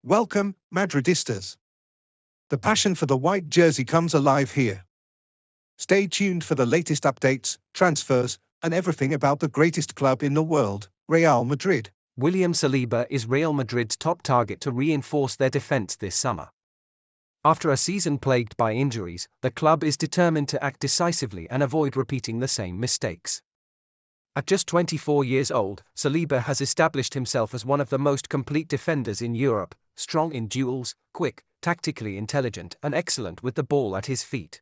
Welcome, Madridistas. The passion for the white jersey comes alive here. Stay tuned for the latest updates, transfers, and everything about the greatest club in the world, Real Madrid. William Saliba is Real Madrid's top target to reinforce their defense this summer. After a season plagued by injuries, the club is determined to act decisively and avoid repeating the same mistakes. At just 24 years old, Saliba has established himself as one of the most complete defenders in Europe, strong in duels, quick, tactically intelligent, and excellent with the ball at his feet.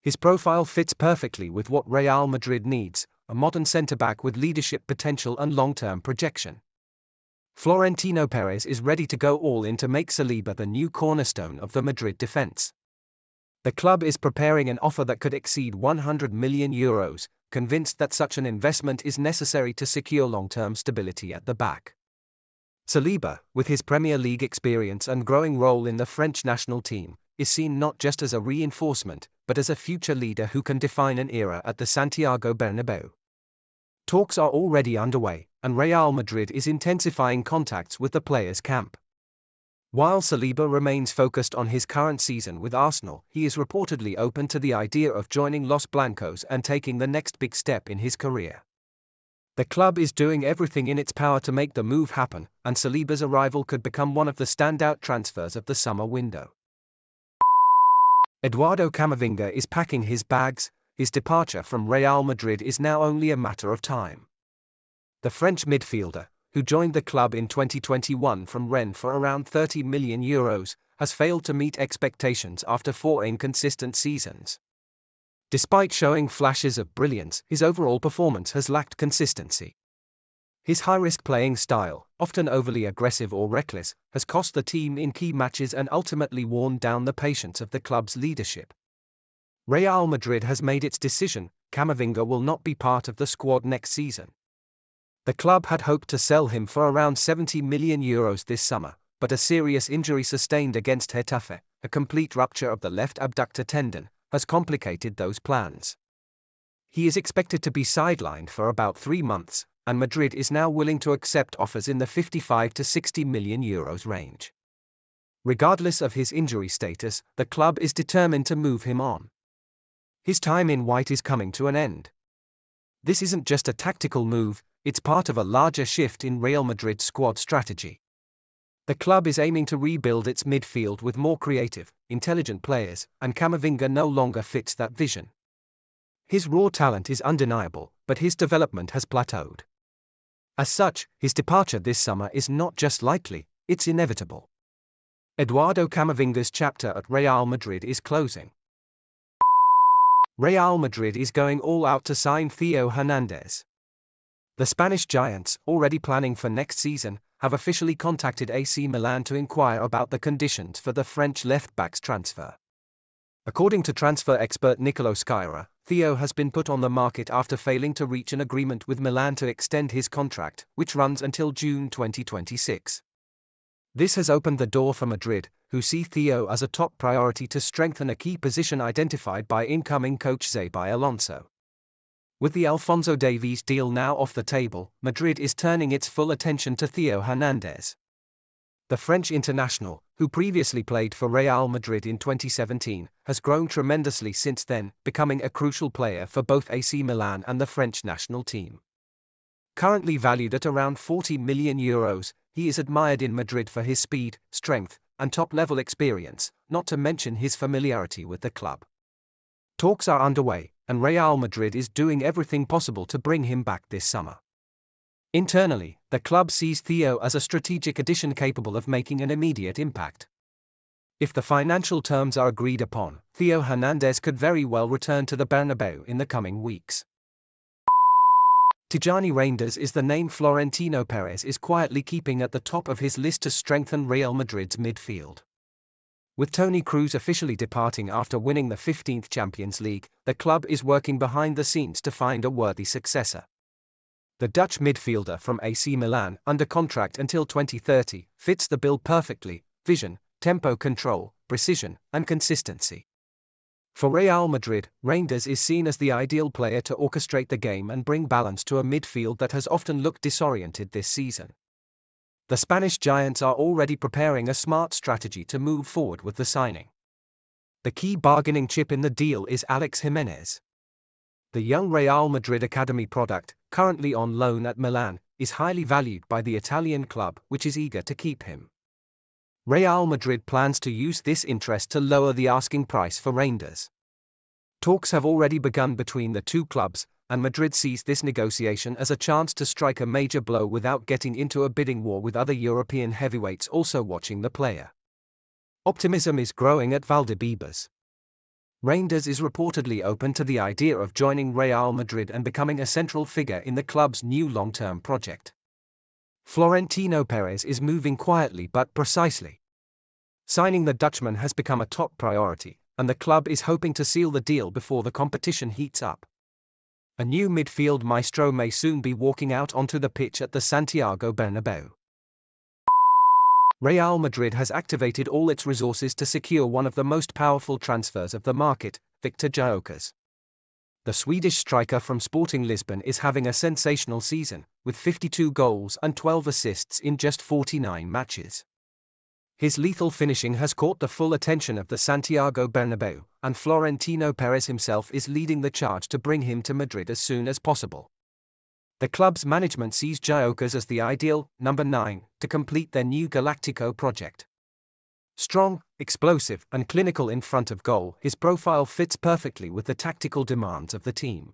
His profile fits perfectly with what Real Madrid needs, a modern centre-back with leadership potential and long-term projection. Florentino Pérez is ready to go all in to make Saliba the new cornerstone of the Madrid defence. The club is preparing an offer that could exceed €100 million, convinced that such an investment is necessary to secure long-term stability at the back. Saliba, with his Premier League experience and growing role in the French national team, is seen not just as a reinforcement, but as a future leader who can define an era at the Santiago Bernabéu. Talks are already underway, and Real Madrid is intensifying contacts with the players' camp. While Saliba remains focused on his current season with Arsenal, he is reportedly open to the idea of joining Los Blancos and taking the next big step in his career. The club is doing everything in its power to make the move happen, and Saliba's arrival could become one of the standout transfers of the summer window. Eduardo Camavinga is packing his bags. His departure from Real Madrid is now only a matter of time. The French midfielder, who joined the club in 2021 from Rennes for around €30 million, has failed to meet expectations after 4 inconsistent seasons. Despite showing flashes of brilliance, his overall performance has lacked consistency. His high-risk playing style, often overly aggressive or reckless, has cost the team in key matches and ultimately worn down the patience of the club's leadership. Real Madrid has made its decision. Camavinga will not be part of the squad next season. The club had hoped to sell him for around €70 million this summer, but a serious injury sustained against Getafe, a complete rupture of the left abductor tendon, has complicated those plans. He is expected to be sidelined for about 3 months, and Madrid is now willing to accept offers in the €55 to €60 million range. Regardless of his injury status, the club is determined to move him on. His time in white is coming to an end. This isn't just a tactical move, it's part of a larger shift in Real Madrid's squad strategy. The club is aiming to rebuild its midfield with more creative, intelligent players, and Camavinga no longer fits that vision. His raw talent is undeniable, but his development has plateaued. As such, his departure this summer is not just likely, it's inevitable. Eduardo Camavinga's chapter at Real Madrid is closing. Real Madrid is going all out to sign Theo Hernandez. The Spanish giants, already planning for next season, have officially contacted AC Milan to inquire about the conditions for the French left-back's transfer. According to transfer expert Nicolo Sciarra, Theo has been put on the market after failing to reach an agreement with Milan to extend his contract, which runs until June 2026. This has opened the door for Madrid, who see Theo as a top priority to strengthen a key position identified by incoming coach Xabi Alonso. With the Alphonso Davies deal now off the table, Madrid is turning its full attention to Theo Hernandez. The French international, who previously played for Real Madrid in 2017, has grown tremendously since then, becoming a crucial player for both AC Milan and the French national team. Currently valued at around €40 million, he is admired in Madrid for his speed, strength, and top-level experience, not to mention his familiarity with the club. Talks are underway, and Real Madrid is doing everything possible to bring him back this summer. Internally, the club sees Theo as a strategic addition capable of making an immediate impact. If the financial terms are agreed upon, Theo Hernandez could very well return to the Bernabéu in the coming weeks. Tijjani Reijnders is the name Florentino Pérez is quietly keeping at the top of his list to strengthen Real Madrid's midfield. With Toni Kroos officially departing after winning the 15th Champions League, the club is working behind the scenes to find a worthy successor. The Dutch midfielder from AC Milan, under contract until 2030, fits the bill perfectly: vision, tempo control, precision, and consistency. For Real Madrid, Reijnders is seen as the ideal player to orchestrate the game and bring balance to a midfield that has often looked disoriented this season. The Spanish giants are already preparing a smart strategy to move forward with the signing. The key bargaining chip in the deal is Alex Jimenez. The young Real Madrid academy product, currently on loan at Milan, is highly valued by the Italian club, which is eager to keep him. Real Madrid plans to use this interest to lower the asking price for Reijnders. Talks have already begun between the two clubs, and Madrid sees this negotiation as a chance to strike a major blow without getting into a bidding war with other European heavyweights also watching the player. Optimism is growing at Valdebebas. Reijnders is reportedly open to the idea of joining Real Madrid and becoming a central figure in the club's new long-term project. Florentino Pérez is moving quietly but precisely. Signing the Dutchman has become a top priority, and the club is hoping to seal the deal before the competition heats up. A new midfield maestro may soon be walking out onto the pitch at the Santiago Bernabéu. Real Madrid has activated all its resources to secure one of the most powerful transfers of the market, Victor Gyokeres. The Swedish striker from Sporting Lisbon is having a sensational season, with 52 goals and 12 assists in just 49 matches. His lethal finishing has caught the full attention of the Santiago Bernabéu, and Florentino Pérez himself is leading the charge to bring him to Madrid as soon as possible. The club's management sees Gyokeres as the ideal number 9 to complete their new Galactico project. Strong, explosive, and clinical in front of goal, his profile fits perfectly with the tactical demands of the team.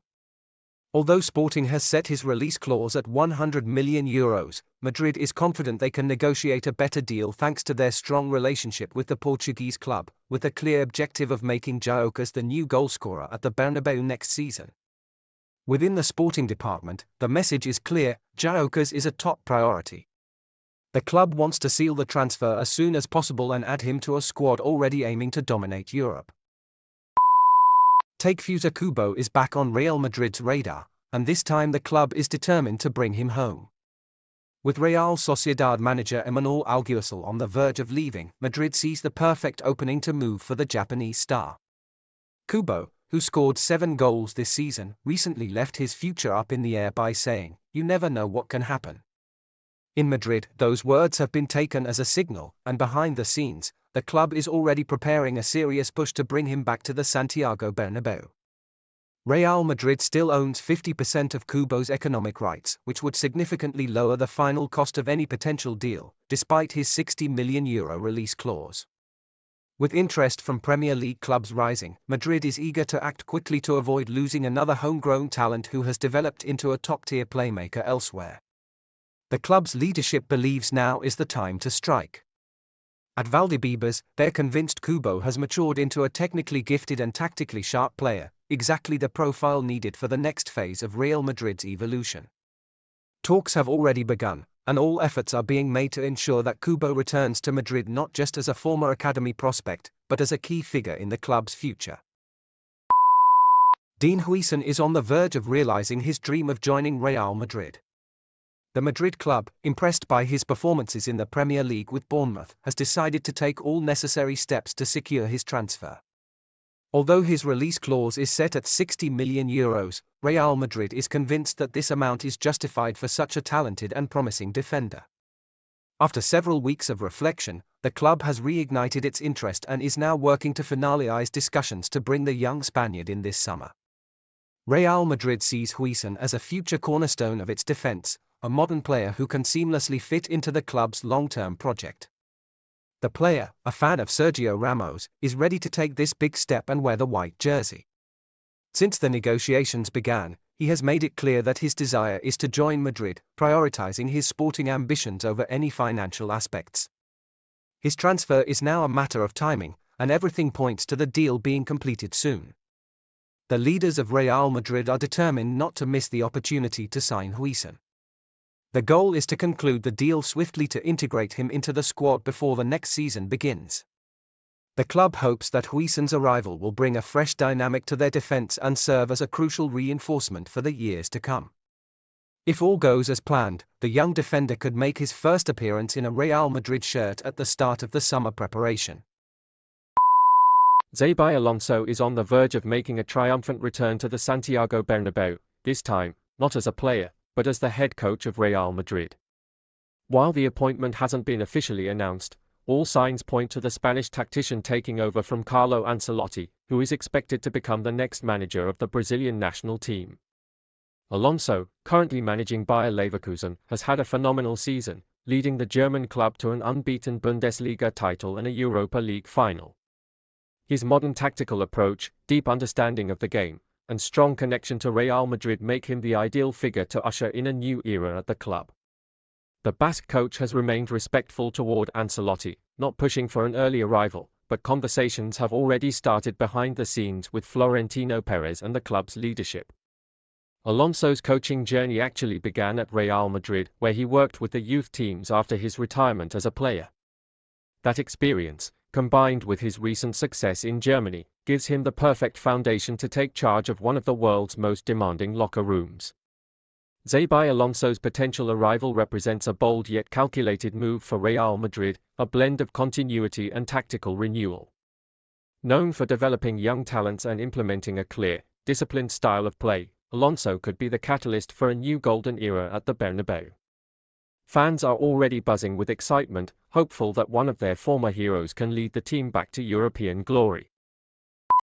Although Sporting has set his release clause at €100 million, Madrid is confident they can negotiate a better deal thanks to their strong relationship with the Portuguese club, with a clear objective of making Gyokeres the new goalscorer at the Bernabeu next season. Within the Sporting department, the message is clear: Gyokeres is a top priority. The club wants to seal the transfer as soon as possible and add him to a squad already aiming to dominate Europe. Takefusa Kubo is back on Real Madrid's radar, and this time the club is determined to bring him home. With Real Sociedad manager Emmanuel Alguacil on the verge of leaving, Madrid sees the perfect opening to move for the Japanese star. Kubo, who scored 7 goals this season, recently left his future up in the air by saying, "You never know what can happen." In Madrid, those words have been taken as a signal, and behind the scenes, the club is already preparing a serious push to bring him back to the Santiago Bernabéu. Real Madrid still owns 50% of Kubo's economic rights, which would significantly lower the final cost of any potential deal, despite his €60 million release clause. With interest from Premier League clubs rising, Madrid is eager to act quickly to avoid losing another homegrown talent who has developed into a top-tier playmaker elsewhere. The club's leadership believes now is the time to strike. At Valdebebas, they're convinced Kubo has matured into a technically gifted and tactically sharp player, exactly the profile needed for the next phase of Real Madrid's evolution. Talks have already begun, and all efforts are being made to ensure that Kubo returns to Madrid not just as a former academy prospect, but as a key figure in the club's future. Dean Huijsen is on the verge of realizing his dream of joining Real Madrid. The Madrid club, impressed by his performances in the Premier League with Bournemouth, has decided to take all necessary steps to secure his transfer. Although his release clause is set at €60 million, Real Madrid is convinced that this amount is justified for such a talented and promising defender. After several weeks of reflection, the club has reignited its interest and is now working to finalize discussions to bring the young Spaniard in this summer. Real Madrid sees Huijsen as a future cornerstone of its defense, a modern player who can seamlessly fit into the club's long-term project. The player, a fan of Sergio Ramos, is ready to take this big step and wear the white jersey. Since the negotiations began, he has made it clear that his desire is to join Madrid, prioritizing his sporting ambitions over any financial aspects. His transfer is now a matter of timing, and everything points to the deal being completed soon. The leaders of Real Madrid are determined not to miss the opportunity to sign Huijsen. The goal is to conclude the deal swiftly to integrate him into the squad before the next season begins. The club hopes that Huijsen's arrival will bring a fresh dynamic to their defense and serve as a crucial reinforcement for the years to come. If all goes as planned, the young defender could make his first appearance in a Real Madrid shirt at the start of the summer preparation. Xabi Alonso is on the verge of making a triumphant return to the Santiago Bernabéu, this time, not as a player, but as the head coach of Real Madrid. While the appointment hasn't been officially announced, all signs point to the Spanish tactician taking over from Carlo Ancelotti, who is expected to become the next manager of the Brazilian national team. Alonso, currently managing Bayer Leverkusen, has had a phenomenal season, leading the German club to an unbeaten Bundesliga title and a Europa League final. His modern tactical approach, deep understanding of the game, and strong connection to Real Madrid make him the ideal figure to usher in a new era at the club. The Basque coach has remained respectful toward Ancelotti, not pushing for an early arrival, but conversations have already started behind the scenes with Florentino Pérez and the club's leadership. Alonso's coaching journey actually began at Real Madrid, where he worked with the youth teams after his retirement as a player. That experience, combined with his recent success in Germany, gives him the perfect foundation to take charge of one of the world's most demanding locker rooms. Xabi Alonso's potential arrival represents a bold yet calculated move for Real Madrid, a blend of continuity and tactical renewal. Known for developing young talents and implementing a clear, disciplined style of play, Alonso could be the catalyst for a new golden era at the Bernabéu. Fans are already buzzing with excitement, hopeful that one of their former heroes can lead the team back to European glory.